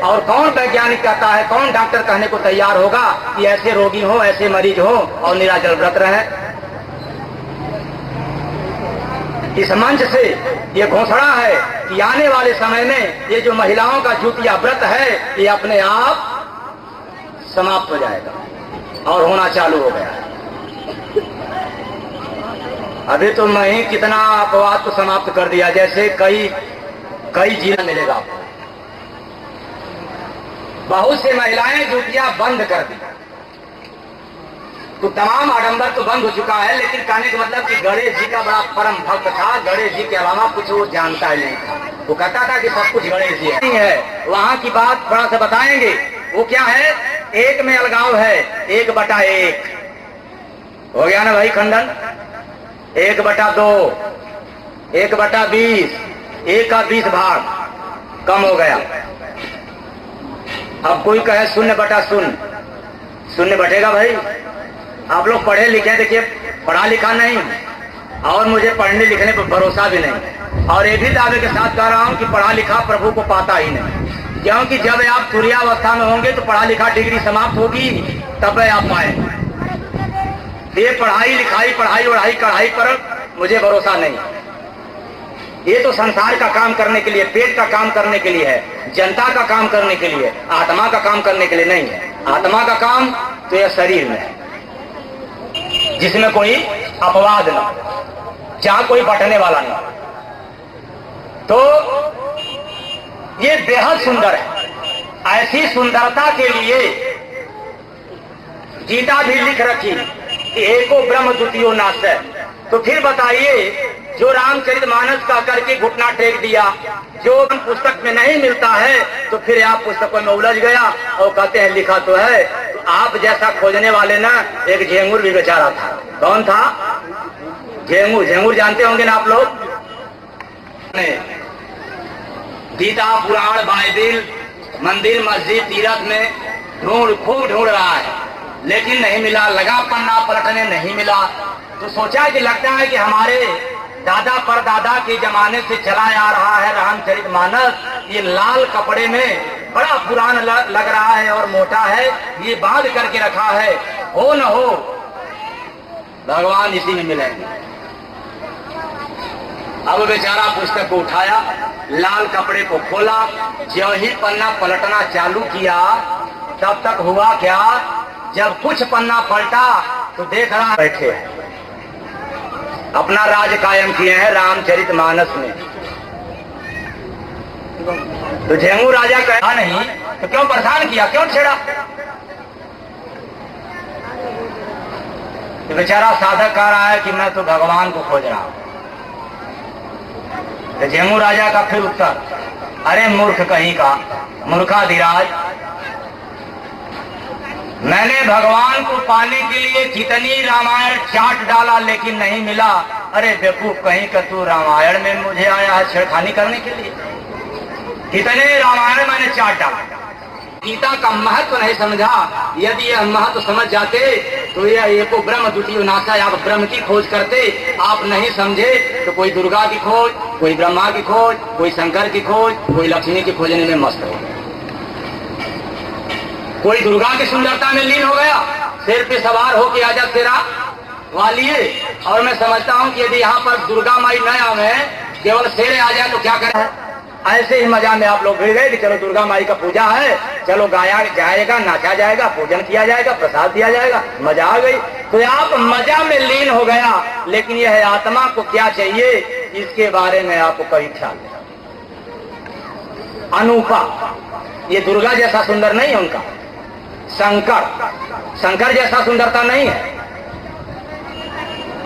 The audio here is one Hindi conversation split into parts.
और कौन वैज्ञानिक कहता है, कौन डॉक्टर कहने को तैयार होगा कि ऐसे रोगी हो, ऐसे मरीज हो और निराजल व्रत रहे। इस मंच से ये घोषणा है कि आने वाले समय में ये जो महिलाओं का जुतिया व्रत है ये अपने आप समाप्त हो जाएगा और होना चालू हो गया। अभी तो मैं ही कितना अपवाद को समाप्त कर दिया, जैसे कई जिला मिलेगा। बहुत से महिलाएं जुतिया बंद कर दी, तो तमाम आडंबर तो बंद हो चुका है, लेकिन कहने का मतलब कि गणेश जी का बड़ा परम भक्त था, गणेश जी के अलावा कुछ वो जानता ही नहीं था। वो कहता था कि सब कुछ गणेश जी है। वहां की बात थोड़ा सा बताएंगे। वो क्या है, एक में अलगाव है, 1/1 हो गया ना भाई खंडन, 1/2, 1/20, 1 का 20 भाग कम हो गया। अब कोई कहे 0/0, 0 बटेगा भाई। आप लोग पढ़े लिखे, देखिए पढ़ा लिखा नहीं और मुझे पढ़ने लिखने पर भरोसा भी नहीं, और ये भी दावे के साथ कह रहा हूं कि पढ़ा लिखा प्रभु को पाता ही नहीं, क्योंकि जब आप तुरीयावस्था में होंगे तो पढ़ा लिखा डिग्री समाप्त होगी, तब आप पाएंगे। ये पढ़ाई लिखाई, पढ़ाई वढ़ाई कढ़ाई पर मुझे भरोसा नहीं। ये तो संसार का काम करने के लिए, पेट का काम करने के लिए है, जनता का काम करने के लिए, आत्मा का काम करने के लिए नहीं है। आत्मा का काम तो यह शरीर में है, जिसमें कोई अपवाद न, जहां कोई बटने वाला नहीं। तो ये बेहद सुंदर है। ऐसी सुंदरता के लिए गीता भी लिख रखी कि एको ब्रह्म द्वितीयो नासय। तो फिर बताइए, जो रामचरितमानस का करके घुटना टेक दिया, जो पुस्तक में नहीं मिलता है, तो फिर आप पुस्तकों में उलझ गया और कहते हैं लिखा तो है। तो आप जैसा खोजने वाले ना, एक झेंगुर भी बेचारा था। कौन था? झेंगुर। झेंगुर जानते होंगे ना आप लोग। गीता पुराण बाइबिल मंदिर मस्जिद तीर्थ में खूब ढूंढ रहा है, लेकिन नहीं मिला। लगा पन्ना पलटने, नहीं मिला। तो सोचा कि लगता है कि हमारे दादा परदादा के जमाने से चला आ रहा है रामचरितमानस, ये लाल कपड़े में बड़ा पुराना लग रहा है और मोटा है, ये बांध करके रखा है, हो न हो भगवान इसी में मिलेंगे। अब बेचारा पुस्तक को उठाया, लाल कपड़े को खोला, जो ही पन्ना पलटना चालू किया, तब तक हुआ क्या, जब कुछ पन्ना पलटा तो देख रहा बैठे हैं, अपना राज कायम किए हैं रामचरितमानस में। तो झेंगू राजा कहा नहीं तो क्यों परेशान किया, क्यों छेड़ा? तो बेचारा साधक कह रहा है कि मैं तो भगवान को खोज रहा हूं। तो झेंगू राजा का फिर उत्तर, अरे मूर्ख कहीं का, मूर्खाधिराज, मैंने भगवान को पाने के लिए कितनी रामायण चाट डाला लेकिन नहीं मिला। अरे बेवकूफ कहीं का, तू रामायण में मुझे आया है छेड़खानी करने के लिए? कितने रामायण मैंने चाट डाला। गीता का महत्व नहीं समझा। यदि यह महत्व समझ जाते तो यह एको ब्रह्म द्वितीयो नासय, आप ब्रह्म की खोज करते। आप नहीं समझे तो कोई दुर्गा की खोज, कोई ब्रह्मा की खोज, कोई शंकर की खोज, कोई लक्ष्मी की खोजने में मस्त हो, कोई दुर्गा की सुंदरता में लीन हो गया, शेर पे सवार होके आजा तेरा वालिए। और मैं समझता हूँ कि यदि यहाँ पर दुर्गा माई न आवे, केवल शेर आ जाए तो क्या करे। ऐसे ही मजा में आप लोग भिड़ गए कि चलो दुर्गा माई का पूजा है, चलो गाया जाएगा, नाचा जाएगा, पूजन किया जाएगा, प्रसाद दिया जाएगा, मजा आ गई। तो आप मजा में लीन हो गया, लेकिन यह आत्मा को क्या चाहिए इसके बारे में आपको कभी ख्याल नहीं। अनूपा, ये दुर्गा जैसा सुंदर नहीं है उनका, शंकर जैसा सुंदरता नहीं है।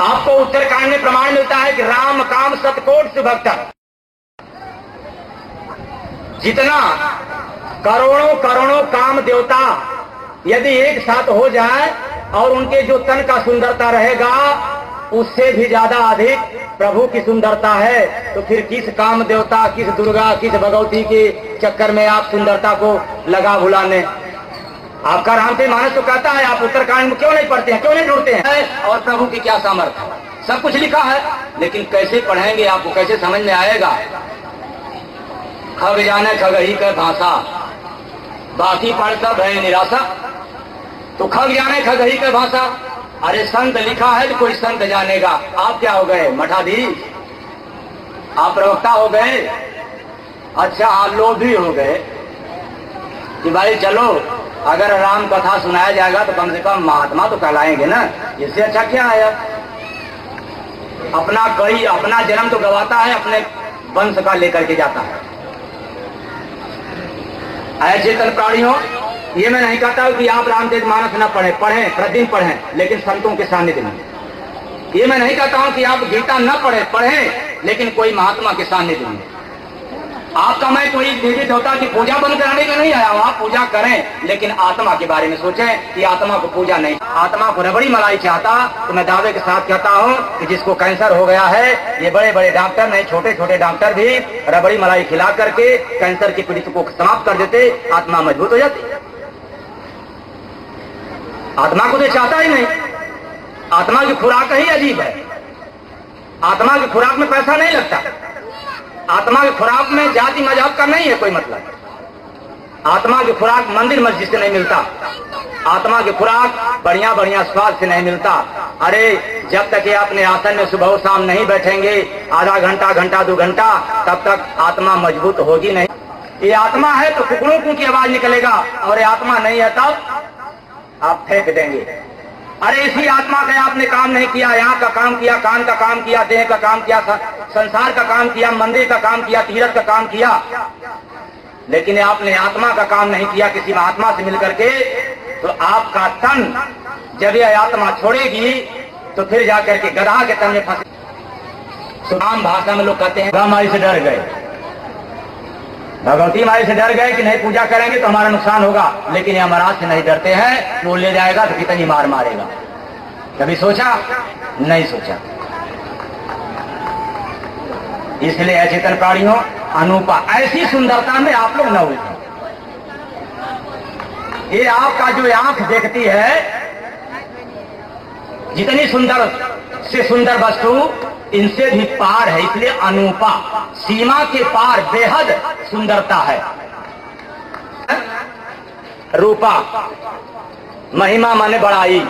आपको उत्तरकांड में प्रमाण मिलता है कि राम काम सतकोट सुभक्ता, जितना करोड़ों काम देवता यदि एक साथ हो जाए और उनके जो तन का सुंदरता रहेगा उससे भी ज्यादा अधिक प्रभु की सुंदरता है, तो फिर किस काम देवता, किस दुर्गा, किस भगवती के चक्कर में आप सुंदरता को लगा भुलाने। आपका रामचरितमानस तो कहता है, आप उत्तरकांड में क्यों नहीं पढ़ते हैं, क्यों नहीं ढूंढते हैं? और प्रभु की क्या सामर्थ्य, सब कुछ लिखा है, लेकिन कैसे पढ़ेंगे, आपको कैसे समझ में आएगा? खग जाने खगही का भाषा, बाकी पढ़ सब है निराशा, तो खग जाने खगही के भाषा। अरे संत लिखा है तो कोई संत जानेगा। आप क्या हो गए, मठाधीश? आप प्रवक्ता हो गए? अच्छा, आप लोभी हो गए कि भाई चलो अगर राम कथा सुनाया जाएगा तो कम से कम महात्मा तो कहलाएंगे ना। इससे अच्छा क्या है? अपना जन्म तो गवाता है, अपने वंश का लेकर के जाता है। ऐसे चेतन प्राणियों, ये मैं नहीं कहता हूं कि आप रामचरितमानस न पढ़ें, प्रतिदिन पढ़ें, लेकिन संतों के सानिध्य में। ये मैं नहीं कहता हूं कि आप गीता न पढ़ें, लेकिन कोई महात्मा के सानिध्य में। आपका मैं कोई निवेदित होता कि पूजा बंद कराने का नहीं आया हूं, आप पूजा करें, लेकिन आत्मा के बारे में सोचें कि आत्मा को पूजा नहीं, आत्मा को रबड़ी मलाई चाहता। तो मैं दावे के साथ कहता हूं कि जिसको कैंसर हो गया है, ये बड़े बड़े डॉक्टर नहीं, छोटे छोटे डॉक्टर भी रबड़ी मलाई खिला करके कैंसर के पीड़ित को समाप्त कर देते, आत्मा मजबूत हो जाती। आत्मा को तो चाहता ही नहीं। आत्मा की खुराक ही अजीब है। आत्मा की खुराक में पैसा नहीं लगता। आत्मा की खुराक में जाति मजहब का नहीं है कोई मतलब। आत्मा की खुराक मंदिर मस्जिद से नहीं मिलता। आत्मा की खुराक बढ़िया बढ़िया स्वाद से नहीं मिलता। अरे जब तक ये अपने आसन में सुबह शाम नहीं बैठेंगे, आधा घंटा, घंटा 2 घंटा, तब तक आत्मा मजबूत होगी नहीं। ये आत्मा है तो कुकड़ों की आवाज निकलेगा, और ये आत्मा नहीं है तब आप फेंक देंगे। अरे इसी आत्मा का आपने काम नहीं किया, यहाँ का काम किया, कान का काम किया, देह का काम किया, संसार का काम किया, मंदिर का काम किया, तीर्थ का काम किया, लेकिन आपने आत्मा का काम नहीं किया किसी महात्मा से मिलकर के। तो आपका तन जब यह आत्मा छोड़ेगी तो फिर जाकर के गधा के तन में फंसे। आम भाषा में लोग कहते हैं माई से डर गए, भगवती माई से डर गए कि नहीं पूजा करेंगे तो हमारा नुकसान होगा, लेकिन ये महाराज से नहीं डरते हैं, वो ले जाएगा तो कितनी मार मारेगा। कभी सोचा? नहीं सोचा। इसलिए अचेतन प्राणियों, अनुपा ऐसी सुंदरता में आप लोग न उलझे। ये आपका जो आंख देखती है, जितनी सुंदर से सुंदर वस्तु इनसे भी पार है, इसलिए अनुपा, सीमा के पार बेहद सुंदरता है। रूपा, महिमा माने बड़ाई।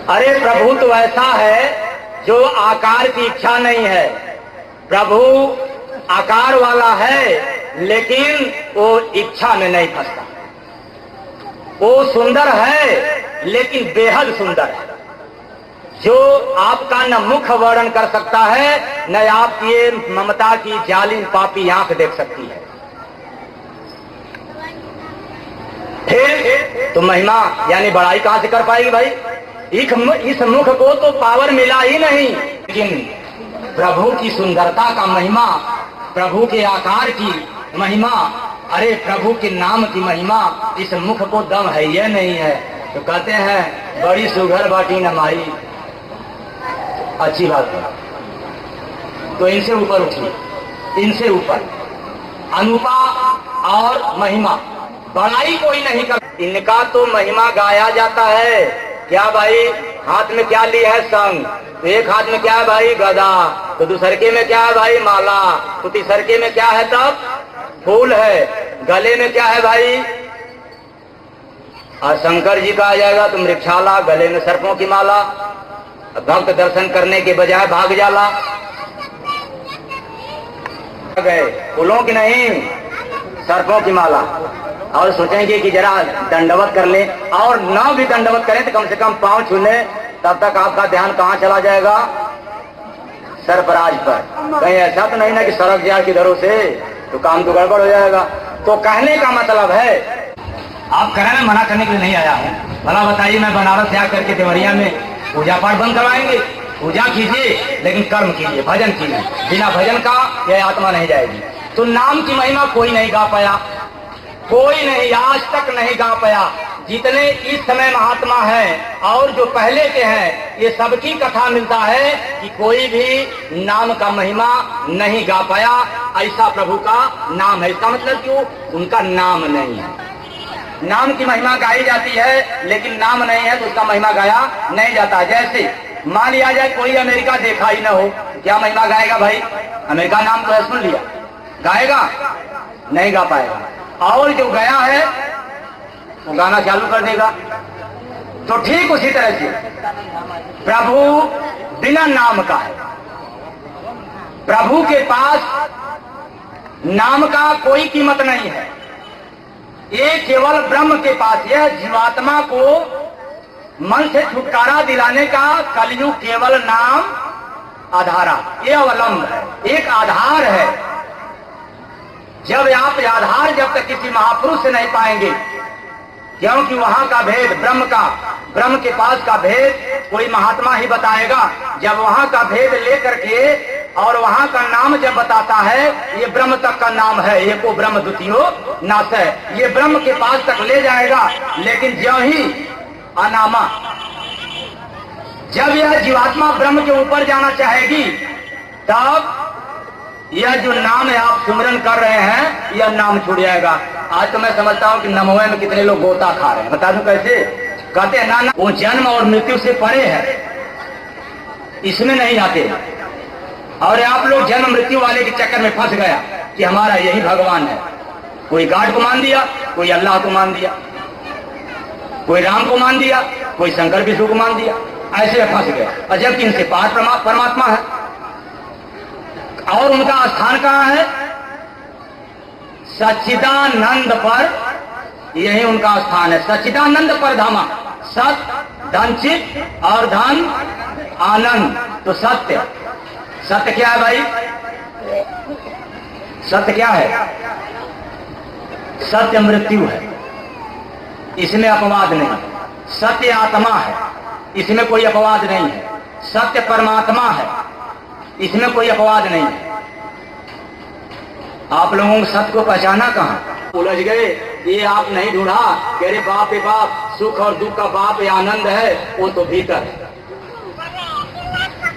अरे प्रभु तो ऐसा है जो आकार की इच्छा नहीं है। प्रभु आकार वाला है, लेकिन वो इच्छा में नहीं फंसता। वो सुंदर है, लेकिन बेहद सुंदर है, जो आपका न मुख वर्णन कर सकता है, न आपकी ममता की जालिम पापी आंख देख सकती है। फिर तो महिमा यानी बड़ाई कहां से कर पाएगी भाई? इस मुख को तो पावर मिला ही नहीं, लेकिन प्रभु की सुंदरता का महिमा, प्रभु के आकार की महिमा, अरे प्रभु के नाम की महिमा, इस मुख को दम है ये नहीं है। तो कहते हैं बड़ी सुघर बाटी न माई, अच्छी बात है, तो इनसे ऊपर उठिए, इनसे ऊपर अनुपा और महिमा, बड़ाई कोई नहीं कर। इनका तो महिमा गाया जाता है। क्या भाई? हाथ में क्या ली है? संग। तो एक हाथ में क्या है भाई? गदा। तो दूसरके में क्या है भाई? माला। तो तीसरके में क्या है तब? फूल है। गले में क्या है भाई? और शंकर जी का आ जाएगा तो मृक्षाला, गले में सर्पों की माला। भक्त दर्शन करने के बजाय भाग जाला गए, फूलों की नहीं, सर्पों की माला। और सोचेंगे कि जरा दंडवत कर ले, और ना भी दंडवत करें तो कम से कम पांव छू ले, तब तक आपका ध्यान कहां चला जाएगा? सरफराज पर। कहीं ऐसा तो नहीं ना कि सड़क जाए किधरों से, तो काम तो गड़बड़ हो जाएगा। तो कहने का मतलब है, आप करें, मैं मना करने के लिए नहीं आया हूं। भला बताइए, मैं बनारस से आकर के देवरिया में पूजा पाठ बंद करवाएंगे? पूजा कीजिए, लेकिन कर्म कीजिए, भजन कीजिए। बिना भजन का यह आत्मा नहीं जाएगी। तो नाम की महिमा कोई नहीं गा पाया, कोई नहीं, आज तक नहीं गा पाया। जितने इस समय महात्मा हैं और जो पहले के हैं, ये सबकी कथा मिलता है कि कोई भी नाम का महिमा नहीं गा पाया। ऐसा प्रभु का नाम है। इसका मतलब क्यों? उनका नाम नहीं है। नाम की महिमा गाई जाती है, लेकिन नाम नहीं है तो उसका महिमा गाया नहीं जाता। जैसे मान लिया जाए कोई अमेरिका देखा ही ना हो, क्या महिमा गाएगा भाई? अमेरिका नाम तो है, सुन लिया, गाएगा? नहीं गा पाएगा। और जो गया है वो गाना चालू कर देगा। तो ठीक उसी तरह से प्रभु बिना नाम का है। प्रभु के पास नाम का कोई कीमत नहीं है। ये केवल ब्रह्म के पास, यह जीवात्मा को मन से छुटकारा दिलाने का कलयुग केवल नाम आधारा, ये अवलंब है, एक आधार है। जब आप आधार जब तक किसी महापुरुष से नहीं पाएंगे, क्योंकि वहां का भेद ब्रह्म के पास का भेद कोई महात्मा ही बताएगा। जब वहां का भेद लेकर के और वहां का नाम जब बताता है, ये ब्रह्म तक का नाम है, एको ब्रह्म द्वितीयो नाथ है, ये ब्रह्म के पास तक ले जाएगा। लेकिन ज्यों ही अनामा, जब यह जीवात्मा ब्रह्म के ऊपर जाना चाहेगी, तब यह जो नाम है आप सुमिरन कर रहे हैं, यह नाम छूट जाएगा। आज तो मैं समझता हूं कि नमोए में कितने लोग गोता खा रहे हैं। बता दूं कैसे? कहते हैं ना वो जन्म और मृत्यु से परे है, इसमें नहीं आते। और आप लोग जन्म मृत्यु वाले के चक्कर में फंस गया कि हमारा यही भगवान है। कोई गॉड को मान दिया, कोई अल्लाह को मान दिया, कोई राम को मान दिया, कोई शंकर विष्णु को मान दिया, ऐसे फंस गया। और जबकि इनसे पार परमात्मा है। और उनका स्थान कहां है? सच्चिदानंद पर, यही उनका स्थान है। सच्चिदानंद पर धामा। सत धन चित और धन आनंद। तो सत्य, सत्य क्या है भाई? सत्य क्या है? सत्य मृत्यु है, इसमें अपवाद नहीं। सत्य आत्मा है, इसमें कोई अपवाद नहीं है। सत्य परमात्मा है, इसमें कोई अपवाद नहीं है। आप लोगों को सत्य को पहचाना कहां? उलझ गए। ये आप नहीं ढूंढा कि अरे बाप रे बाप, सुख और दुख का बाप ये आनंद है, वो तो भीतर है,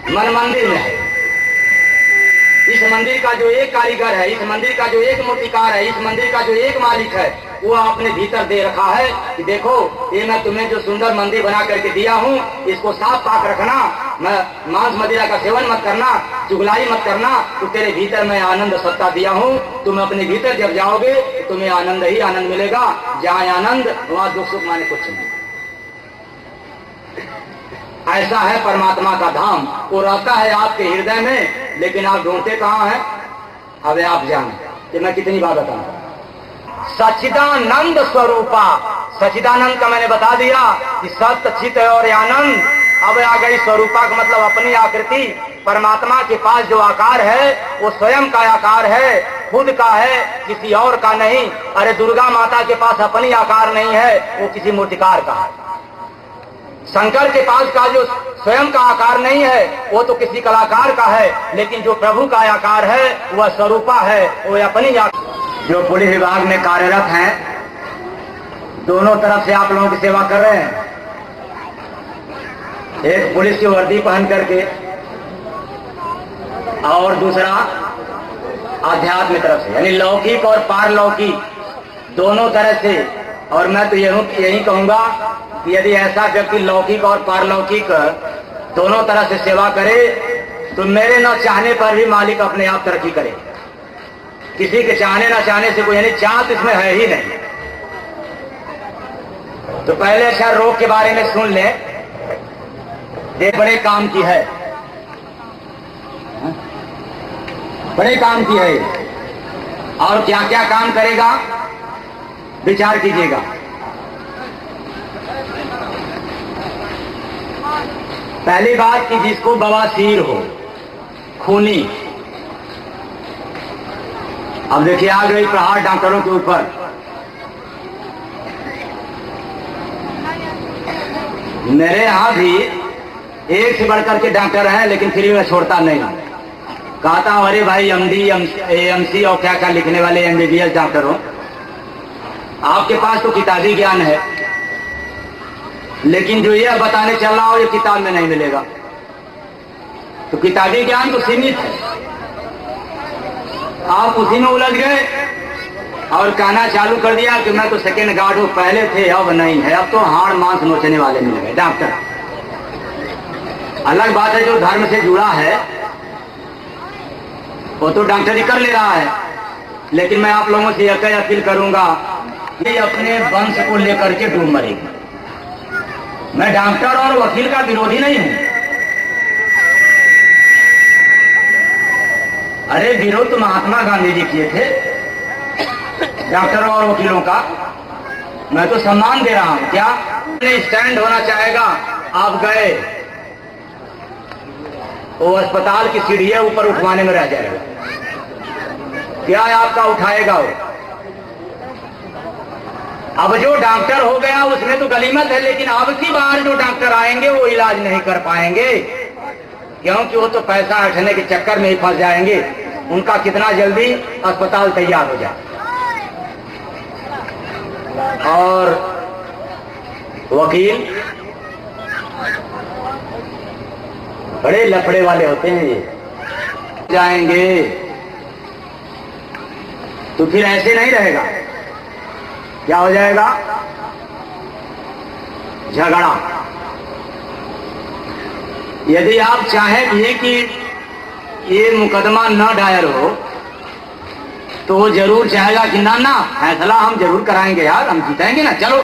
मन मंदिर में है। इस मंदिर का जो एक कारीगर है, इस मंदिर का जो एक मूर्तिकार है, इस मंदिर का जो एक मालिक है, वो आपने भीतर दे रखा है कि देखो ये मैं तुम्हें जो सुंदर मंदिर बना करके दिया हूँ, इसको साफ पाक रखना, मैं मांस मदिरा का सेवन मत करना, चुगलाई मत करना। तो तेरे भीतर मैं आनंद सत्ता दिया हूँ। तुम अपने भीतर जब जाओगे तो तुम्हें आनंद ही आनंद मिलेगा। जहाँ आनंद वहाँ दुख सुख माने कुछ नहीं। ऐसा है परमात्मा का धाम। वो रहता है आपके हृदय में, लेकिन आप ढूंढते कहाँ हैं? अब आप जाने कि मैं कितनी बार बताऊं। सच्चिदानंद स्वरूपा, सच्चिदानंद का मैंने बता दिया कि सत्य चित और आनंद। अब आ गई स्वरूपा का मतलब अपनी आकृति। परमात्मा के पास जो आकार है वो स्वयं का आकार है, खुद का है, किसी और का नहीं। अरे दुर्गा माता के पास अपनी आकार नहीं है, वो किसी मूर्तिकार का है। शंकर के पास का जो स्वयं का आकार नहीं है, वो तो किसी कलाकार का है। लेकिन जो प्रभु का आकार है वह स्वरूपा है, वो अपनी आकार। जो पुलिस विभाग में कार्यरत हैं, दोनों तरफ से आप लोगों की सेवा कर रहे हैं। एक पुलिस की वर्दी पहन करके और दूसरा आध्यात्म तरफ से, यानी लौकिक और पारलौकिक दोनों तरह से। और मैं तो यही कहूंगा कि यदि ऐसा व्यक्ति लौकिक और पारलौकिक दोनों तरह से सेवा करे तो मेरे न चाहने पर भी मालिक अपने आप तरक्की करे। किसी के चाहने ना चाहने से कोई, यानी चाहत इसमें है ही नहीं। तो पहले अच्छा रोग के बारे में सुन ले। ये बड़े काम की है, बड़े काम की है। और क्या क्या काम करेगा विचार कीजिएगा। पहली बात कि जिसको बवासीर हो, खूनी। अब देखिए आ गई प्रहार डॉक्टरों के ऊपर। मेरे यहां भी एक से बढ़कर के डॉक्टर हैं, लेकिन फ्री में छोड़ता नहीं। कहता हूं अरे भाई एमडी एएमसी और क्या क्या लिखने वाले एमबीबीएस डॉक्टर हो, आपके पास तो किताबी ज्ञान है, लेकिन जो ये बताने चल रहा हो ये किताब में नहीं मिलेगा। तो किताबी ज्ञान तो सीमित है, आप उसी में उलझ गए और कहना चालू कर दिया कि मैं तो सेकेंड गार्ड हूं, पहले थे अब नहीं है। अब तो हाड़ मांस नोचने वाले मिल गए डॉक्टर। अलग बात है जो धर्म से जुड़ा है वो तो डॉक्टरी कर ले रहा है, लेकिन मैं आप लोगों से यह अपील करूंगा कि अपने वंश को लेकर के डूब मरेगी। मैं डॉक्टर और वकील का विरोधी नहीं हूं। अरे विरोध तो महात्मा गांधी जी किए थे डॉक्टरों और वकीलों का। मैं तो सम्मान दे रहा हूं। क्या स्टैंड होना चाहेगा? आप गए, वो अस्पताल की सीढ़ी ऊपर उठवाने में रह जाएगा। क्या आपका उठाएगा वो? अब जो डॉक्टर हो गया उसमें तो गलीमत है, लेकिन अब की बार जो डॉक्टर आएंगे वो इलाज नहीं कर पाएंगे, क्योंकि वो तो पैसा हटने के चक्कर में ही फंस जाएंगे। उनका कितना जल्दी अस्पताल तैयार हो जाए। और वकील बड़े लफड़े वाले होते हैं, ये जाएंगे तो फिर ऐसे नहीं रहेगा। क्या हो जाएगा? झगड़ा। यदि आप चाहें भी कि ये मुकदमा न दायर हो तो वो जरूर चाहेगा कि ना फैसला हम जरूर कराएंगे यार, हम जीतेंगे ना, चलो।